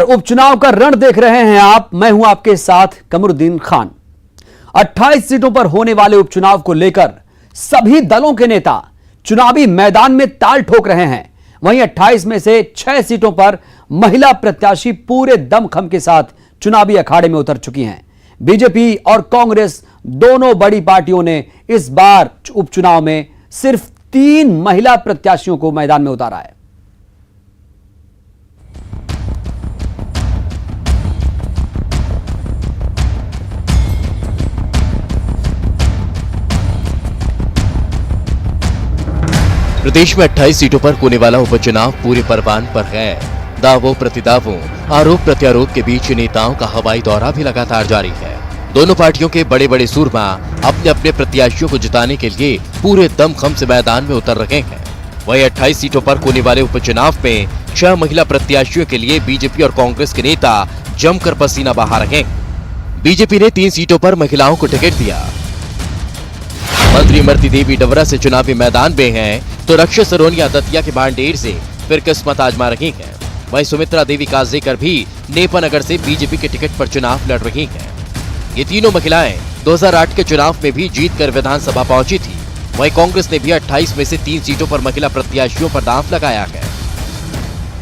उपचुनाव का रण देख रहे हैं आप। मैं हूं आपके साथ कमरुद्दीन खान। 28 सीटों पर होने वाले उपचुनाव को लेकर सभी दलों के नेता चुनावी मैदान में ताल ठोक रहे हैं। वहीं 28 में से 6 सीटों पर महिला प्रत्याशी पूरे दमखम के साथ चुनावी अखाड़े में उतर चुकी हैं। बीजेपी और कांग्रेस दोनों बड़ी पार्टियों ने इस बार उपचुनाव में सिर्फ 3 महिला प्रत्याशियों को मैदान में उतारा है। प्रदेश में 28 सीटों पर होने वाला उपचुनाव पूरे परवान पर है। दावों प्रतिदावों, आरोप प्रत्यारोप के बीच नेताओं का हवाई दौरा भी लगातार जारी है। दोनों पार्टियों के बड़े बड़े सूरमा अपने अपने प्रत्याशियों को जिताने के लिए पूरे दमखम से मैदान में उतर रहे हैं। वहीं 28 सीटों पर होने वाले उपचुनाव में 6 महिला प्रत्याशियों के लिए बीजेपी और कांग्रेस के नेता जमकर पसीना बहा रहे हैं। बीजेपी ने 3 सीटों पर महिलाओं को टिकट दिया। मंत्री इमरती देवी डबरा से चुनावी मैदान में हैं, तो रक्षा सरोनिया दतिया के भांडेर से फिर किस्मत आजमा रही हैं। वहीं सुमित्रा देवी काजेकर भी नेपानगर से बीजेपी के टिकट पर चुनाव लड़ रही हैं। ये तीनों महिलाएं 2008 के चुनाव में भी जीत कर विधानसभा पहुंची थी। वहीं कांग्रेस ने भी 28 में से 3 सीटों पर महिला प्रत्याशियों पर दांव लगाया है।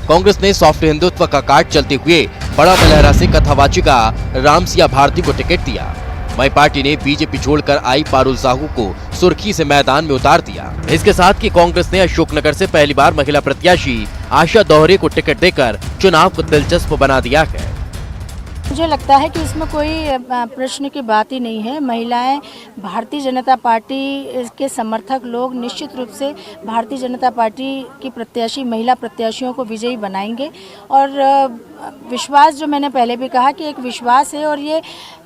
कांग्रेस ने सॉफ्ट हिंदुत्व का कार्ड चलते हुए बड़ा मलहरा से कथावाचिका रामसिया भारती को टिकट दिया। वहीं पार्टी ने बीजेपी छोड़कर आई पारुल साहू को सुर्खी से मैदान में उतार दिया। इसके साथ ही कांग्रेस ने अशोकनगर से पहली बार महिला प्रत्याशी आशा दोहरे को टिकट देकर चुनाव को दिलचस्प बना दिया है। मुझे लगता है कि इसमें कोई प्रश्न की बात ही नहीं है। महिलाएं भारतीय जनता पार्टी के समर्थक लोग निश्चित रूप से भारतीय जनता पार्टी की प्रत्याशी महिला प्रत्याशियों को विजयी बनाएंगे। और विश्वास, जो मैंने पहले भी कहा कि एक विश्वास है, और ये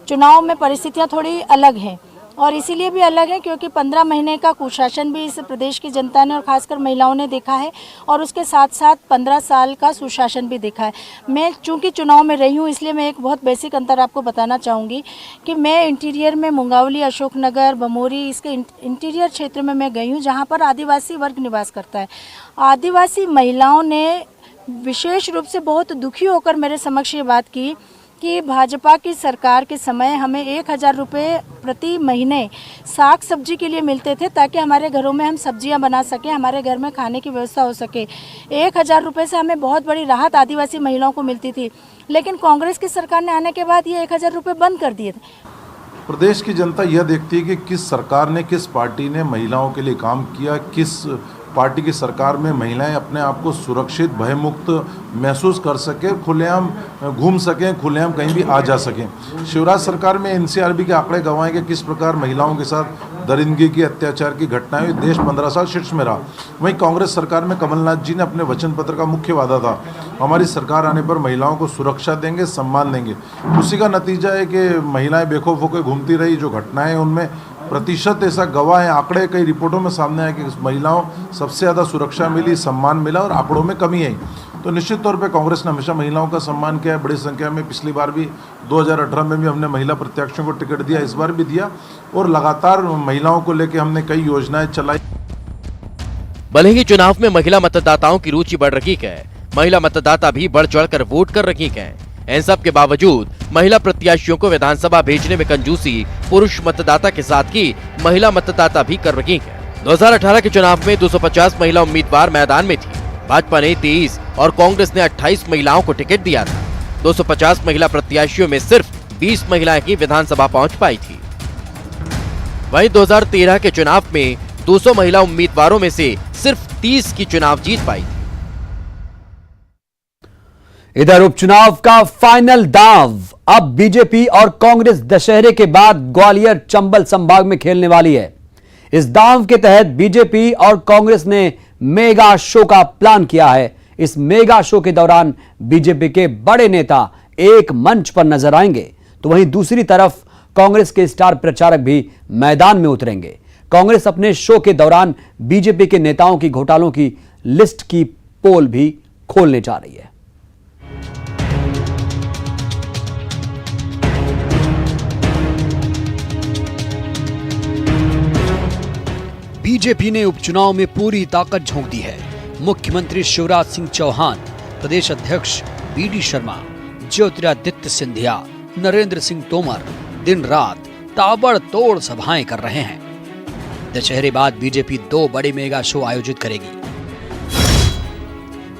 चुनाव में परिस्थितियां थोड़ी अलग हैं, और इसीलिए भी अलग है क्योंकि 15 महीने का कुशासन भी इस प्रदेश की जनता ने और खासकर महिलाओं ने देखा है, और उसके साथ साथ 15 साल का सुशासन भी देखा है। मैं चूंकि चुनाव में रही हूँ, इसलिए मैं एक बहुत बेसिक अंतर आपको बताना चाहूँगी कि मैं इंटीरियर में मुंगावली, अशोकनगर, बमोरी, इसके इंटीरियर क्षेत्र में मैं गई हूँ जहाँ पर आदिवासी वर्ग निवास करता है। आदिवासी महिलाओं ने विशेष रूप से बहुत दुखी होकर मेरे समक्ष ये बात की कि भाजपा की सरकार के समय हमें 1000 रुपये प्रति महीने साग सब्जी के लिए मिलते थे, ताकि हमारे घरों में हम सब्जियां बना सकें, हमारे घर में खाने की व्यवस्था हो सके। 1000 रुपये से हमें बहुत बड़ी राहत आदिवासी महिलाओं को मिलती थी। लेकिन कांग्रेस की सरकार ने आने के बाद ये 1000 रुपये बंद कर दिए थे। प्रदेश की जनता यह देखती है कि किस सरकार ने, किस पार्टी ने महिलाओं के लिए काम किया, किस पार्टी की सरकार में महिलाएं अपने आप को सुरक्षित, भयमुक्त महसूस कर सके, खुलेआम घूम सकें, खुलेआम कहीं भी आ जा सकें। शिवराज सरकार में एनसीआरबी के आंकड़े गंवाए कि किस प्रकार महिलाओं के साथ दरिंदगी की, अत्याचार की घटनाएं, देश 15 साल शीर्ष में रहा। वहीं कांग्रेस सरकार में कमलनाथ जी ने अपने वचन पत्र का मुख्य वादा था, हमारी सरकार आने पर महिलाओं को सुरक्षा देंगे, सम्मान देंगे। उसी का नतीजा है कि महिलाएं बेखौफ होकर घूमती रही। जो घटनाएं उनमें प्रतिशत ऐसा गवाह है, आंकड़े कई रिपोर्टों में सामने आए कि महिलाओं सबसे ज़्यादा सुरक्षा मिली, सम्मान मिला, और आंकड़ों में कमी आई। तो निश्चित तौर पे कांग्रेस ने हमेशा महिलाओं का सम्मान किया है। बड़ी संख्या में पिछली बार भी 2018 में भी हमने महिला प्रत्याशियों को टिकट दिया, इस बार भी दिया, और लगातार महिलाओं को लेकर हमने कई योजनाएं चलाई। भले ही चुनाव में महिला मतदाताओं की रुचि बढ़ रही है, महिला मतदाता भी बढ़ चढ़कर वोट कर रही है। इन सब के बावजूद महिला प्रत्याशियों को विधानसभा भेजने में कंजूसी पुरुष मतदाता के साथ ही महिला मतदाता भी कर रही है। 2018 के चुनाव में 250 महिला उम्मीदवार मैदान में थी। भाजपा ने 23 और कांग्रेस ने 28 महिलाओं को टिकट दिया था। 250 महिला प्रत्याशियों में सिर्फ 20 महिलाएं ही विधानसभा पहुंच पाई थी। वहीं 2013 के चुनाव में 200 महिला उम्मीदवारों में से सिर्फ 30 की चुनाव जीत पाई थी। इधर उपचुनाव का फाइनल दांव अब बीजेपी और कांग्रेस दशहरे के बाद ग्वालियर चंबल संभाग में खेलने वाली है। इस दांव के तहत बीजेपी और कांग्रेस ने मेगा शो का प्लान किया है। इस मेगा शो के दौरान बीजेपी के बड़े नेता एक मंच पर नजर आएंगे, तो वहीं दूसरी तरफ कांग्रेस के स्टार प्रचारक भी मैदान में उतरेंगे। कांग्रेस अपने शो के दौरान बीजेपी के नेताओं की घोटालों की लिस्ट की पोल भी खोलने जा रही है। बीजेपी ने उपचुनाव में पूरी ताकत झोंक दी है। मुख्यमंत्री शिवराज सिंह चौहान, प्रदेश अध्यक्ष बीडी शर्मा, ज्योतिरादित्य सिंधिया, नरेंद्र सिंह तोमर दिन रात ताबड़तोड़ सभाएं कर रहे हैं। दशहरे बाद बीजेपी 2 बड़े मेगा शो आयोजित करेगी।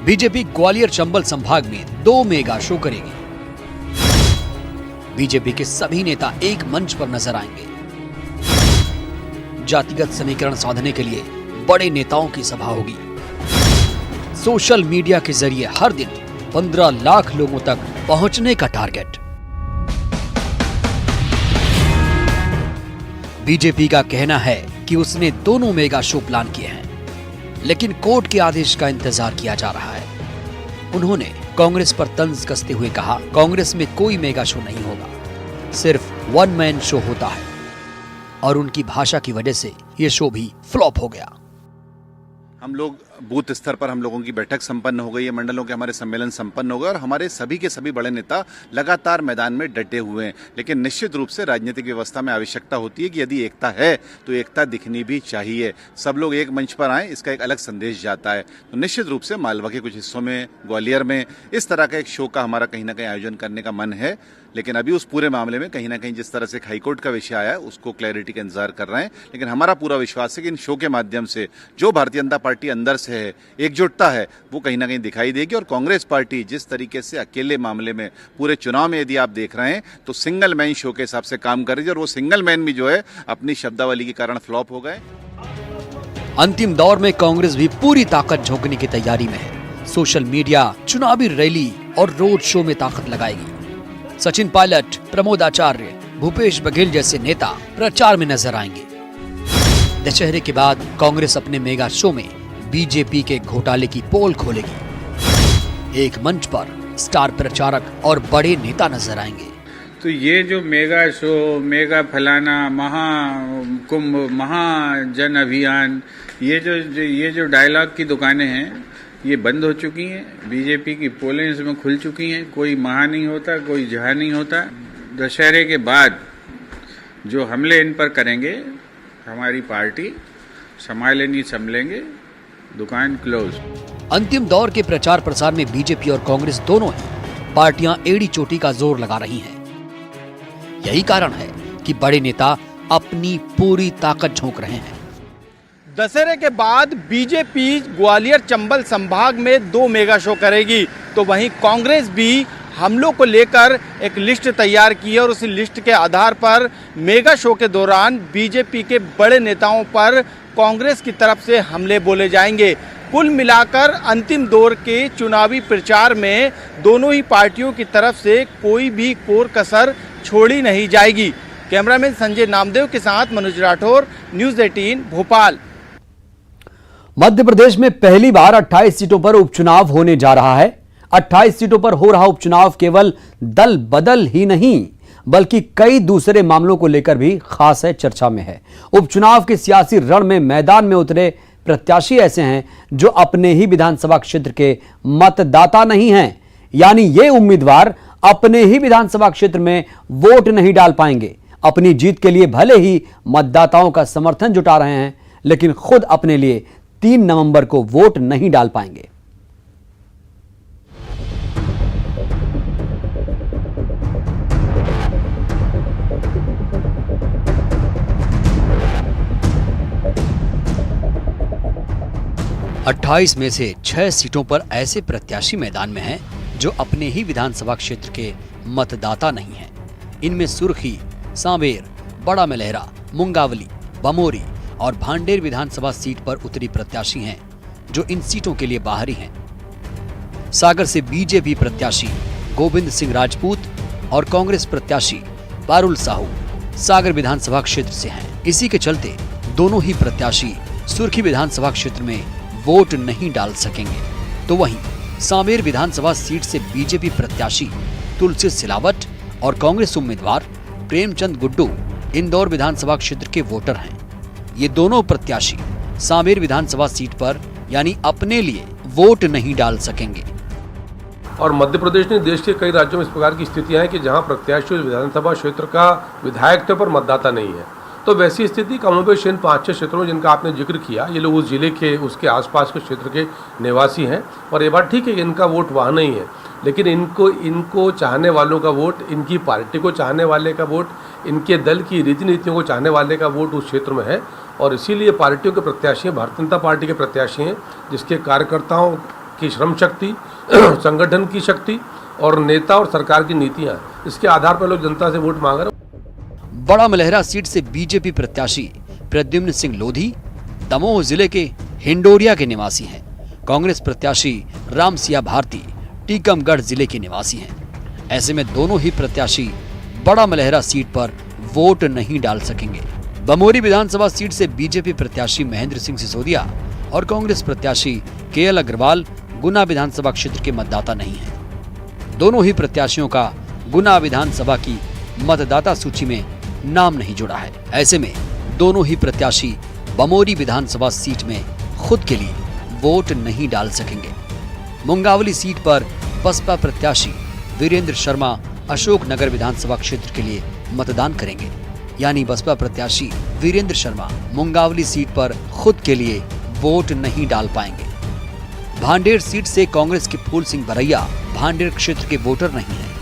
बीजेपी ग्वालियर चंबल संभाग में 2 मेगा शो करेगी। बीजेपी के सभी नेता एक मंच पर नजर आएंगे। जातिगत समीकरण साधने के लिए बड़े नेताओं की सभा होगी। सोशल मीडिया के जरिए हर दिन 15 लाख लोगों तक पहुंचने का टारगेट। बीजेपी का कहना है कि उसने दोनों मेगा शो प्लान किए हैं, लेकिन कोर्ट के आदेश का इंतजार किया जा रहा है। उन्होंने कांग्रेस पर तंज कसते हुए कहा, कांग्रेस में कोई मेगा शो नहीं होगा, सिर्फ 1 मैन शो होता है। और उनकी भाषा की वजह से यह शो भी फ्लॉप हो गया। हम लोग बूथ स्तर पर हम लोगों की बैठक संपन्न हो गई है, मंडलों के हमारे सम्मेलन संपन्न हो गए और हमारे सभी के सभी बड़े नेता लगातार मैदान में डटे हुए हैं। लेकिन निश्चित रूप से राजनीतिक व्यवस्था में आवश्यकता होती है कि यदि एकता है तो एकता दिखनी भी चाहिए। सब लोग एक मंच पर आए, इसका एक अलग संदेश जाता है। तो निश्चित रूप से मालवा के कुछ हिस्सों में, ग्वालियर में इस तरह का एक शो का हमारा कहीं ना कहीं आयोजन करने का मन है। लेकिन अभी उस पूरे मामले में कहीं ना कहीं जिस तरह से हाईकोर्ट का विषय आया है उसको क्लैरिटी का इंतजार कर रहे हैं। लेकिन हमारा पूरा विश्वास है कि इन शो के माध्यम से जो भारतीय जनता पार्टी अंदर से है, एकजुटता है, वो कहीं ना कहीं दिखाई देगी। और कांग्रेस पार्टी जिस तरीके से अकेले मामले में पूरे चुनाव में यदि आप देख रहे हैं तो सिंगल मैन शो के हिसाब से काम कर रही है और वो सिंगल मैन भी जो है अपनी शब्दावली के कारण फ्लॉप हो गए। अंतिम दौर में कांग्रेस भी पूरी ताकत झोंकने की तैयारी में है। सोशल मीडिया, चुनावी रैली और रोड शो में ताकत लगाएगी। सचिन पायलट, प्रमोद आचार्य, भूपेश बघेल जैसे नेता प्रचार में नजर आएंगे। दशहरे के बाद कांग्रेस अपने मेगा शो में बीजेपी के घोटाले की पोल खोलेगी। एक मंच पर स्टार प्रचारक और बड़े नेता नजर आएंगे। तो ये जो मेगा शो, मेगा फलाना, महाकुंभ, महाजन अभियान, ये जो डायलॉग की दुकानें हैं ये बंद हो चुकी हैं। बीजेपी की पोलें इसमें खुल चुकी हैं। कोई महा नहीं होता, कोई जहा नहीं होता। दशहरे के बाद जो हमले इन पर करेंगे हमारी पार्टी संभाले नहीं संभलेंगे, दुकान क्लोज। अंतिम दौर के प्रचार प्रसार में बीजेपी और कांग्रेस दोनों ही पार्टियां एड़ी चोटी का जोर लगा रही हैं। यही कारण है कि बड़े नेता अपनी पूरी ताकत झोंक रहे हैं। दशहरे के बाद बीजेपी ग्वालियर चंबल संभाग में 2 मेगा शो करेगी, तो वहीं कांग्रेस भी हमलों को लेकर एक लिस्ट तैयार की है और उसी लिस्ट के आधार पर मेगा शो के दौरान बीजेपी के बड़े नेताओं पर कांग्रेस की तरफ से हमले बोले जाएंगे। कुल मिलाकर अंतिम दौर के चुनावी प्रचार में दोनों ही पार्टियों की तरफ से कोई भी कोर कसर छोड़ी नहीं जाएगी। कैमरामैन संजय नामदेव के साथ मनोज राठौर, न्यूज़ 18 भोपाल। मध्य प्रदेश में पहली बार 28 सीटों पर उपचुनाव होने जा रहा है। 28 सीटों पर हो रहा उपचुनाव केवल दल बदल ही नहीं बल्कि कई दूसरे मामलों को लेकर भी खास है, चर्चा में है। उपचुनाव के सियासी रण में मैदान में उतरे प्रत्याशी ऐसे हैं जो अपने ही विधानसभा क्षेत्र के मतदाता नहीं हैं, यानी ये उम्मीदवार अपने ही विधानसभा क्षेत्र में वोट नहीं डाल पाएंगे। अपनी जीत के लिए भले ही मतदाताओं का समर्थन जुटा रहे हैं, लेकिन खुद अपने लिए 3 नवंबर को वोट नहीं डाल पाएंगे। अट्ठाईस में से 6 सीटों पर ऐसे प्रत्याशी मैदान में हैं जो अपने ही विधानसभा क्षेत्र के मतदाता नहीं हैं। इनमें सुर्खी, सांवेर, बड़ा मलहरा, मुंगावली, बमोरी और भांडेर विधानसभा सीट पर उतरी प्रत्याशी हैं जो इन सीटों के लिए बाहरी हैं। सागर से बीजेपी प्रत्याशी गोविंद सिंह राजपूत और कांग्रेस प्रत्याशी पारुल साहू सागर विधानसभा क्षेत्र से हैं। इसी के चलते दोनों ही प्रत्याशी सुर्खी विधानसभा क्षेत्र में वोट नहीं डाल सकेंगे। तो वहीं सांवेर विधानसभा सीट से बीजेपी प्रत्याशी तुलसी सिलावट और कांग्रेस उम्मीदवार प्रेमचंद गुड्डू इंदौर विधानसभा क्षेत्र के वोटर हैं। ये दोनों प्रत्याशी सांवेर विधानसभा सीट पर यानी अपने लिए वोट नहीं डाल सकेंगे। और मध्य प्रदेश ने देश के कई राज्यों में इस प्रकार की स्थितियां हैं कि जहां प्रत्याशी विधानसभा क्षेत्र का विधायक थे पर मतदाता नहीं है। तो वैसी स्थिति कमोबेश इन 5-6 क्षेत्रों जिनका आपने जिक्र किया, ये लोग उस जिले के उसके आसपास के क्षेत्र के निवासी हैं और ये बात ठीक है कि इनका वोट वहाँ नहीं है। लेकिन इनको चाहने वालों का वोट, इनकी पार्टी को चाहने वाले का वोट, इनके दल की रीति नीतियों को चाहने वाले का वोट उस क्षेत्र में है। और इसीलिए पार्टियों के प्रत्याशी हैं, भारतीय जनता पार्टी के प्रत्याशी हैं, जिसके कार्यकर्ताओं की श्रम शक्ति, संगठन की शक्ति और नेता और सरकार की नीतियाँ, इसके आधार पर लोग जनता से वोट मांग रहे हैं। बड़ा मलहरा सीट से बीजेपी प्रत्याशी प्रद्युम्न सिंह लोधी दमोह जिले के हिंडोरिया के निवासी हैं। कांग्रेस प्रत्याशी रामसिया भारती टीकमगढ़ जिले के निवासी हैं। ऐसे में दोनों ही प्रत्याशी बड़ा मलहरा सीट पर वोट नहीं डाल सकेंगे। बमोरी विधानसभा सीट से बीजेपी प्रत्याशी महेंद्र सिंह सिसोदिया और कांग्रेस प्रत्याशी केएल अग्रवाल गुना विधानसभा क्षेत्र के मतदाता नहीं हैं। दोनों ही प्रत्याशियों का गुना विधानसभा की मतदाता सूची में नाम नहीं जुड़ा है। ऐसे में दोनों ही प्रत्याशी बमोरी विधानसभा सीट में खुद के लिए वोट नहीं डाल सकेंगे। मुंगावली सीट पर बसपा प्रत्याशी वीरेंद्र शर्मा अशोकनगर विधानसभा क्षेत्र के लिए मतदान करेंगे। यानी बसपा प्रत्याशी वीरेंद्र शर्मा मुंगावली सीट पर खुद के लिए वोट नहीं डाल पाएंगे। भांडेर सीट से कांग्रेस के फूल सिंह बरैया भांडेर क्षेत्र के वोटर नहीं हैं।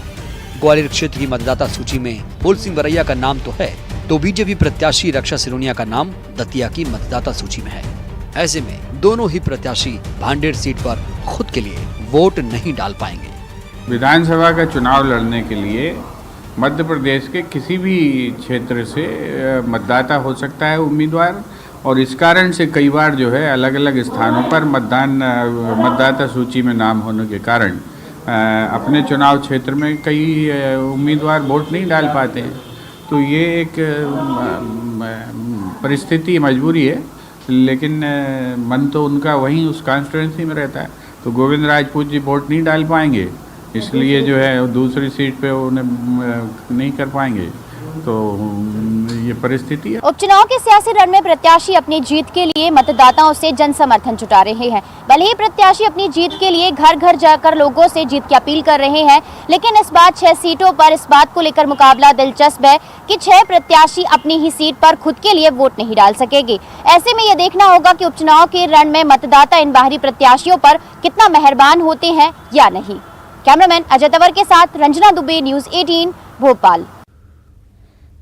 ग्वालियर क्षेत्र की मतदाता सूची में फूल सिंह बरैया का नाम तो है, तो बीजेपी प्रत्याशी रक्षा सिरोनिया का नाम दतिया की मतदाता सूची में है। ऐसे में दोनों ही प्रत्याशी भांडेर सीट पर खुद के लिए वोट नहीं डाल पाएंगे। विधानसभा का चुनाव लड़ने के लिए मध्य प्रदेश के किसी भी क्षेत्र से मतदाता हो सकता है उम्मीदवार, और इस कारण से कई बार जो है अलग अलग स्थानों पर मतदाता सूची में नाम होने के कारण अपने चुनाव क्षेत्र में कई उम्मीदवार वोट नहीं डाल पाते हैं। तो ये एक परिस्थिति, मजबूरी है, लेकिन मन तो उनका वहीं उस कॉन्स्टिट्यूंसी में रहता है। तो गोविंद राजपूत जी वोट नहीं डाल पाएंगे, इसलिए जो है दूसरी सीट पे उन्हें नहीं कर पाएंगे। तो ये परिस्थिति है। उपचुनाव के सियासी रण में प्रत्याशी अपनी जीत के लिए मतदाताओं से जन समर्थन जुटा रहे हैं। भले ही प्रत्याशी अपनी जीत के लिए घर घर जाकर लोगों से जीत की अपील कर रहे हैं, लेकिन इस बार 6 सीटों पर इस बात को लेकर मुकाबला दिलचस्प है कि 6 प्रत्याशी अपनी ही सीट पर खुद के लिए वोट नहीं डाल सकेंगे। ऐसे में यह देखना होगा कि उपचुनाव के रण में मतदाता इन बाहरी प्रत्याशियों पर कितना मेहरबान होते हैं या नहीं। कैमरामैन अजय तंवर के साथ रंजना दुबे, न्यूज़ 18 भोपाल।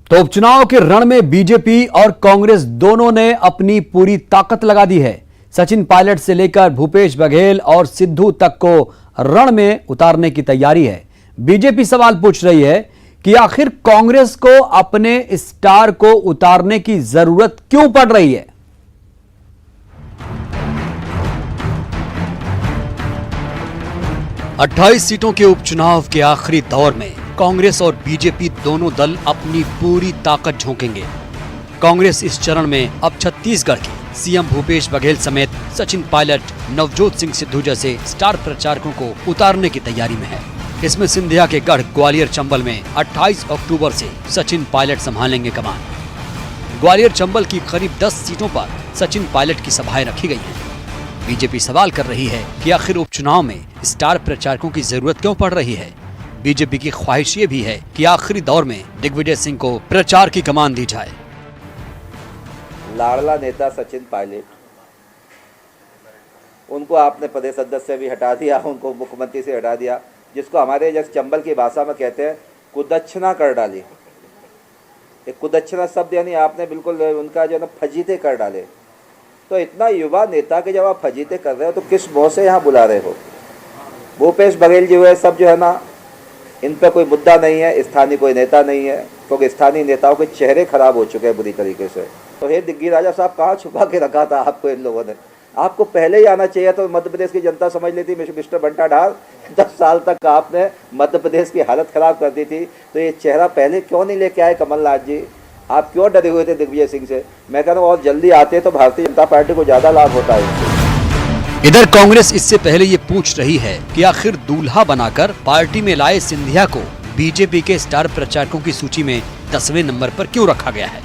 तो उपचुनाव के रण में बीजेपी और कांग्रेस दोनों ने अपनी पूरी ताकत लगा दी है। सचिन पायलट से लेकर भूपेश बघेल और सिद्धू तक को रण में उतारने की तैयारी है। बीजेपी सवाल पूछ रही है कि आखिर कांग्रेस को अपने स्टार को उतारने की जरूरत क्यों पड़ रही है। अट्ठाईस सीटों के उपचुनाव के आखिरी दौर में कांग्रेस और बीजेपी दोनों दल अपनी पूरी ताकत झोंकेंगे। कांग्रेस इस चरण में अब छत्तीसगढ़ के सीएम भूपेश बघेल समेत सचिन पायलट, नवजोत सिंह सिद्धू जैसे स्टार प्रचारकों को उतारने की तैयारी में है। इसमें सिंधिया के गढ़ ग्वालियर चंबल में 28 अक्टूबर से सचिन पायलट संभालेंगे कमान। ग्वालियर चंबल की करीब 10 सीटों पर सचिन पायलट की सभाएं रखी गई हैं। बीजेपी सवाल कर रही है कि आखिर उपचुनाव में स्टार प्रचारकों की जरूरत क्यों पड़ रही है। बीजेपी की ख्वाहिश ये भी है कि आखिरी दौर में दिग्विजय सिंह को प्रचार की कमान दी जाए। लाडला नेता सचिन पायलट, उनको आपने प्रदेश अध्यक्ष से भी हटा दिया, उनको मुख्यमंत्री से हटा दिया, जिसको हमारे जैसे चंबल की भाषा में कहते हैं कुदच्छना कर डाली। एक कुदच्छना शब्द यानी आपने बिल्कुल उनका जो है ना फजीते कर डाले। तो इतना युवा नेता के जब आप फजीते कर रहे हो तो किस मोह से यहाँ बुला रहे हो। भूपेश बघेल जी हुए सब जो है ना, इन पर कोई मुद्दा नहीं है, स्थानीय कोई नेता नहीं है, क्योंकि स्थानीय नेताओं के चेहरे खराब हो चुके हैं बुरी तरीके से। तो हे दिग्गी राजा साहब, कहाँ छुपा के रखा था आपको इन लोगों ने? आपको पहले ही आना चाहिए। तो मध्य प्रदेश की जनता समझ लेती मिस्टर बंटा ढाल 10 साल तक आपने मध्य प्रदेश की हालत खराब कर दी थी, तो ये चेहरा पहले क्यों नहीं लेके आए कमलनाथ जी? आप क्यों डरे हुए थे दिग्विजय सिंह से? मैं कह रहा हूँ और जल्दी आते तो भारतीय जनता पार्टी को ज्यादा लाभ होता है। इधर कांग्रेस इससे पहले ये पूछ रही है कि आखिर दूल्हा बनाकर पार्टी में लाए सिंधिया को बीजेपी के स्टार प्रचारकों की सूची में 10वें नंबर पर क्यों रखा गया है।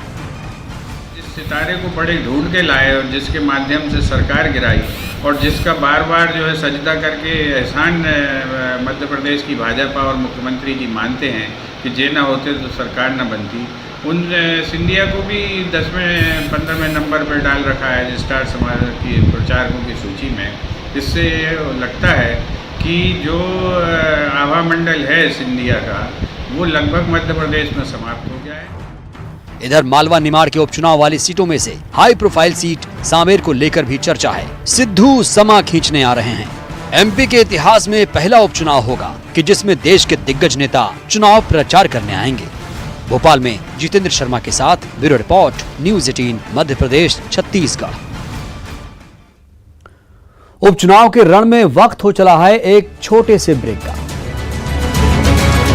जिस सितारे को बड़े ढूंढ के लाए और जिसके माध्यम से सरकार गिराई और जिसका बार बार जो है सजदा करके एहसान मध्य प्रदेश की भाजपा और मुख्यमंत्री जी मानते हैं कि जे ना होते तो सरकार न बनती, उन सिंधिया को भी 10वें 15वें नंबर पर डाल रखा है स्टार समाज की प्रचारकों की सूची में। इससे लगता है कि जो आभा मंडल है सिंधिया का वो लगभग मध्य प्रदेश में समाप्त हो जाए। इधर मालवा निमाड़ के उपचुनाव वाली सीटों में से हाई प्रोफाइल सीट सांवेर को लेकर भी चर्चा है। सिद्धू समा खींचने आ रहे हैं। एमपी के इतिहास में पहला उपचुनाव होगा कि जिसमें देश के दिग्गज नेता चुनाव प्रचार करने आएंगे। भोपाल में जितेंद्र शर्मा के साथ bureau report, news 18 Madhya Pradesh Chhattisgarh. उपचुनाव के रण में वक्त हो चला है एक छोटे से ब्रेक का।